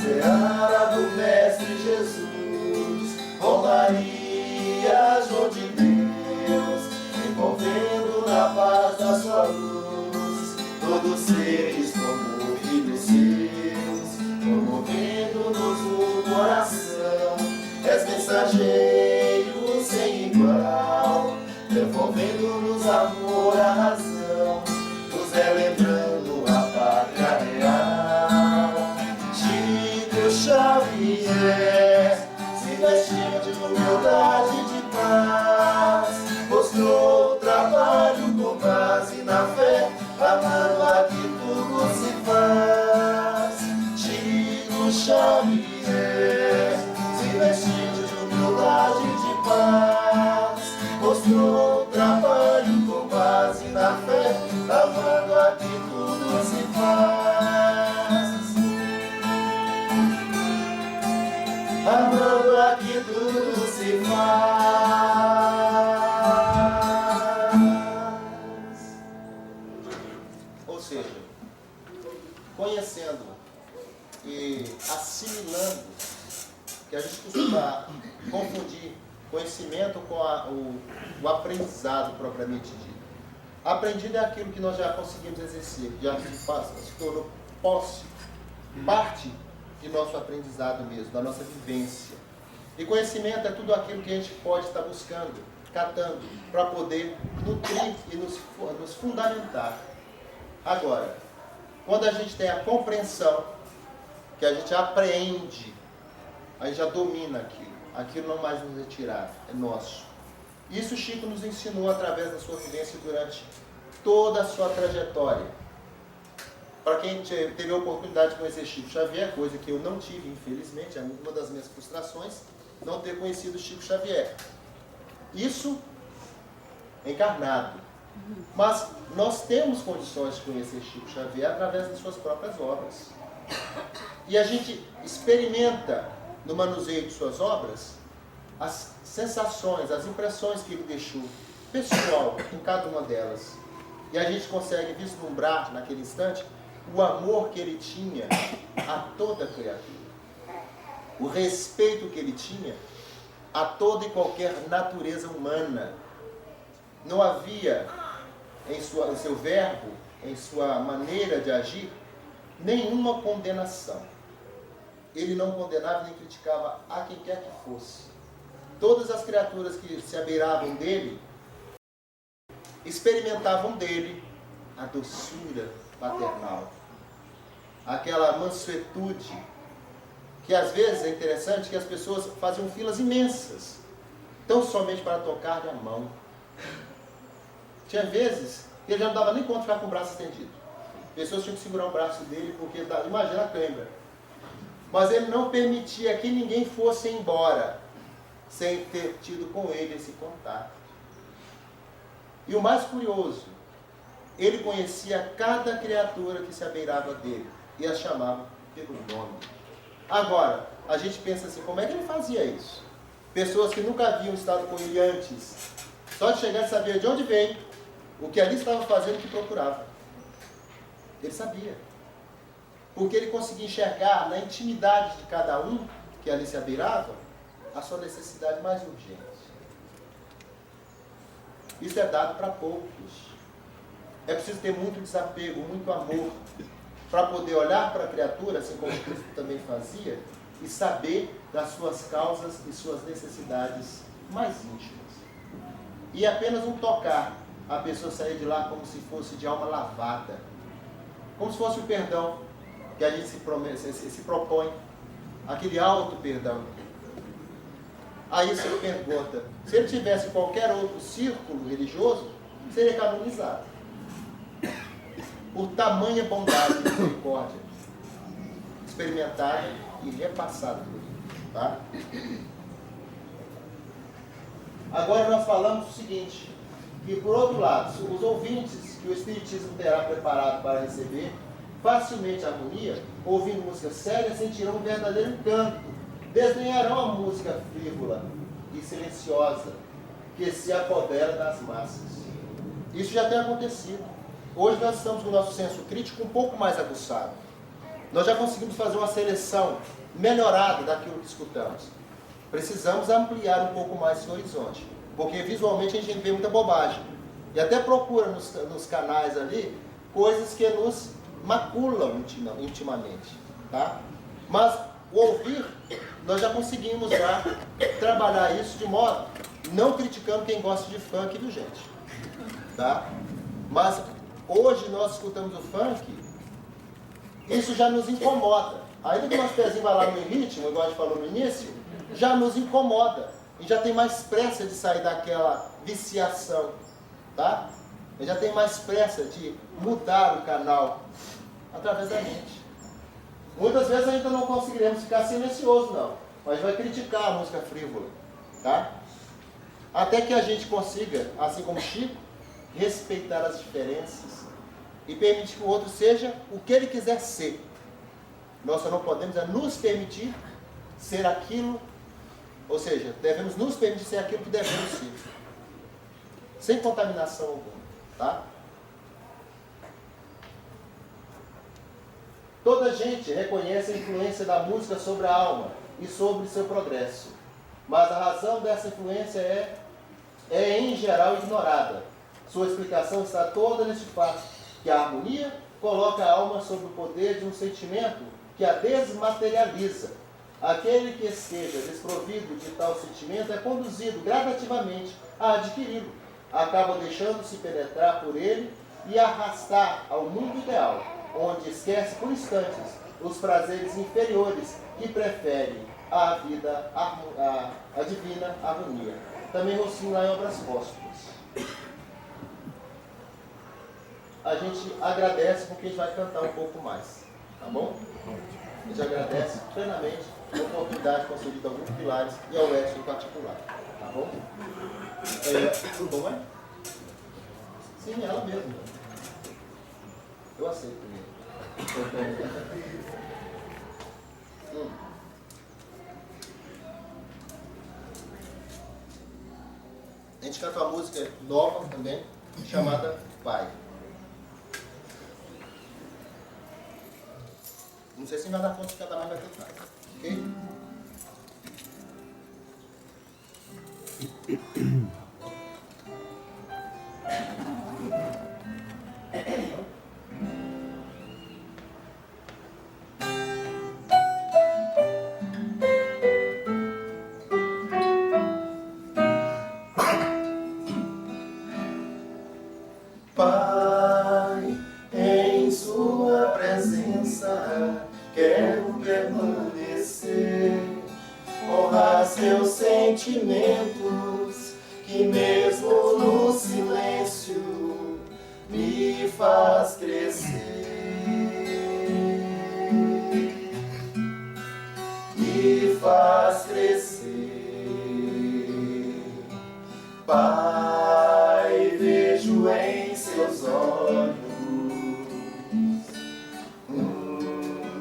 Seara do Mestre Jesus, com Maria, João de Deus, envolvendo na paz da sua luz, todos seres como filhos seus, comovendo-nos o coração. És mensageiro sem igual, devolvendo-nos amor, a razão, nos relembrando a pátria real. Xavier se vestiu de humildade e de paz, mostrou o trabalho com base na fé, amando a que tudo se faz. Chico Xavier se vestiu de humildade e de paz, mostrou o trabalho com base na fé, amando a que tudo se faz. Amando a que tudo se faz. Ou seja, conhecendo e assimilando, que a gente costuma confundir conhecimento com o aprendizado propriamente dito. Aprendido é aquilo que nós já conseguimos exercer, já se tornou parte de nosso aprendizado mesmo, da nossa vivência. E conhecimento é tudo aquilo que a gente pode estar buscando, catando, para poder nutrir e nos fundamentar. Agora, quando a gente tem a compreensão, que a gente apreende, a gente já domina aquilo não mais nos é tirado, é nosso. Isso Chico nos ensinou através da sua vivência durante toda a sua trajetória. Para quem teve a oportunidade de conhecer Chico Xavier, coisa que eu não tive, infelizmente, é uma das minhas frustrações, não ter conhecido Chico Xavier. Isso encarnado. Mas nós temos condições de conhecer Chico Xavier através das suas próprias obras. E a gente experimenta no manuseio de suas obras as sensações, as impressões que ele deixou, pessoal, em cada uma delas. E a gente consegue vislumbrar naquele instante o amor que ele tinha a toda criatura. O respeito que ele tinha a toda e qualquer natureza humana. Não havia em seu verbo, em sua maneira de agir, nenhuma condenação. Ele não condenava nem criticava a quem quer que fosse. Todas as criaturas que se abeiravam dele, experimentavam dele a doçura paternal. Aquela mansuetude, que às vezes é interessante que as pessoas faziam filas imensas, tão somente para tocar-lhe a mão. Tinha vezes que ele já não dava nem conta de ficar com o braço estendido. Pessoas tinham que segurar o braço dele, porque imagina a câimbra. Mas ele não permitia que ninguém fosse embora sem ter tido com ele esse contato. E o mais curioso, ele conhecia cada criatura que se abeirava dele e a chamava pelo nome. Agora, a gente pensa assim, como é que ele fazia isso? Pessoas que nunca haviam estado com ele antes, só de chegar e saber de onde veio, o que ali estava fazendo, o que procurava. Ele sabia. Porque ele conseguia enxergar na intimidade de cada um que ali se abeirava a sua necessidade mais urgente. Isso é dado para poucos. É preciso ter muito desapego, muito amor, para poder olhar para a criatura, assim como Cristo também fazia, e saber das suas causas e suas necessidades mais íntimas. E apenas um tocar, a pessoa sair de lá como se fosse de alma lavada. Como se fosse o perdão que a gente se propõe, aquele auto-perdão. Aí você pergunta, se ele tivesse qualquer outro círculo religioso, seria canonizado. Por tamanha bondade e misericórdia, experimentada e repassada por ele. Tá? Agora nós falamos o seguinte, que por outro lado, os ouvintes que o Espiritismo terá preparado para receber facilmente a harmonia, ouvindo música séria, sentirão um verdadeiro encanto, desdenharão a música frívola e silenciosa que se apodera das massas. Isso já tem acontecido. Hoje nós estamos com o nosso senso crítico um pouco mais aguçado. Nós já conseguimos fazer uma seleção melhorada daquilo que escutamos. Precisamos ampliar um pouco mais esse horizonte, porque visualmente a gente vê muita bobagem. E até procura nos canais ali coisas que nos maculam intimamente. Tá? Mas o ouvir, nós já conseguimos já trabalhar isso de modo, não criticando quem gosta de funk, viu gente? Tá? Mas hoje nós escutamos o funk, isso já nos incomoda. Ainda que o nosso pezinho vai lá no ritmo, igual a gente falou no início, já nos incomoda. E já tem mais pressa de sair daquela viciação. Tá? E já tem mais pressa de mudar o canal através da mente. Muitas vezes ainda não conseguiremos ficar silencioso, não. Mas vai criticar a música frívola. Tá? Até que a gente consiga, assim como Chico, respeitar as diferenças e permitir que o outro seja o que ele quiser ser. Nós só não podemos nos permitir ser aquilo, ou seja, devemos nos permitir ser aquilo que devemos ser. Sem contaminação alguma. Tá? Toda gente reconhece a influência da música sobre a alma e sobre seu progresso. Mas a razão dessa influência é em geral ignorada. Sua explicação está toda neste fato, que a harmonia coloca a alma sob o poder de um sentimento que a desmaterializa. Aquele que esteja desprovido de tal sentimento é conduzido gradativamente a adquiri-lo. Acaba deixando-se penetrar por ele e arrastar ao mundo ideal, onde esquece por instantes os prazeres inferiores que preferem a vida, a divina harmonia. Também Rossini lá em Obras Póstumas. A gente agradece porque a gente vai cantar um pouco mais, tá bom? A gente agradece plenamente a oportunidade concedida ao Grupo Pilares e ao Edson em particular, tá bom? Tudo bom, é? Sim, ela mesma. Eu aceito mesmo. A gente canta uma música nova também, chamada Pai. Não sei se vai dar conta de cada mais vai cantar, ok? Pai, em sua presença quero permanecer, honrar seus sentimentos, que mesmo no silêncio me faz crescer, me faz crescer. Pai, vejo em seus olhos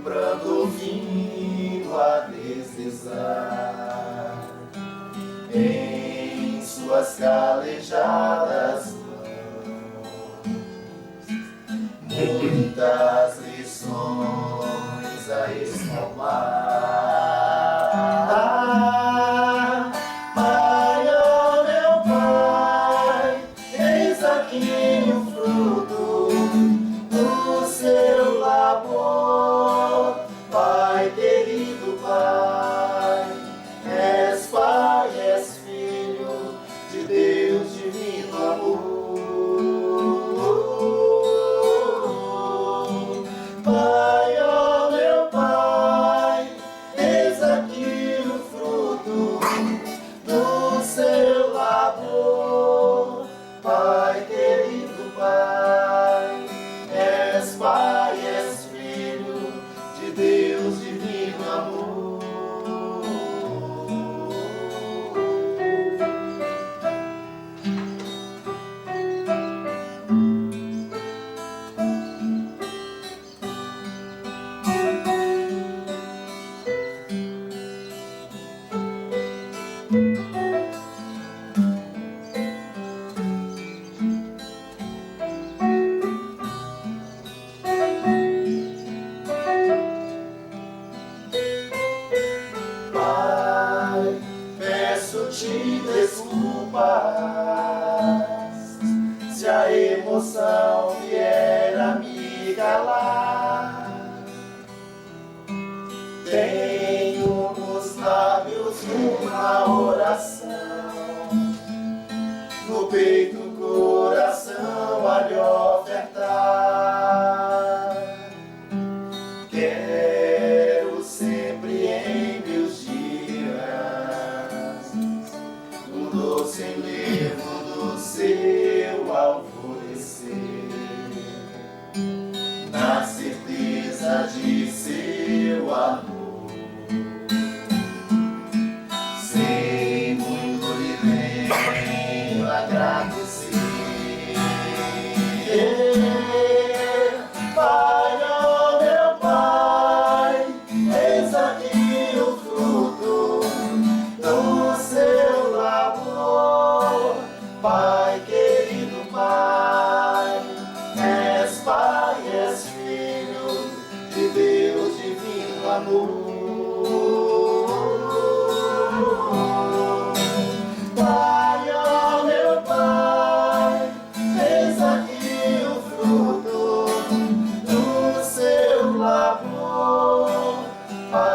pranto vindo a deslizar em suas calejadas mãos, muitas lições a espalmar. Pai, ó meu Pai, eis aqui o fruto do seu labor. Pai, querido Pai, és Pai, és Filho de Deus, divino amor. Pai, ó meu Pai, eis aqui o fruto do seu labor. Pai, querido Pai, és Pai, és Filho de Deus, divino amor. Pai, peço-te desculpas se a emoção vier a me calar. Tenho nos lábios uma oração, no peito um coração a lhe ofertar. Quero sempre em meus dias um doce enlevo do seu alvorecer, na certeza de seu amor. Sei muito lhe venho agradecer.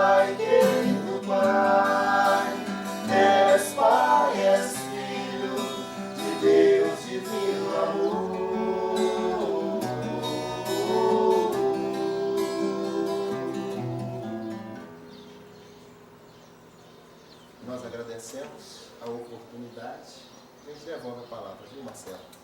Pai, querido Pai, és Pai, és Filho de Deus, divino amor. Nós agradecemos a oportunidade. A gente devolve a palavra, viu, Marcelo?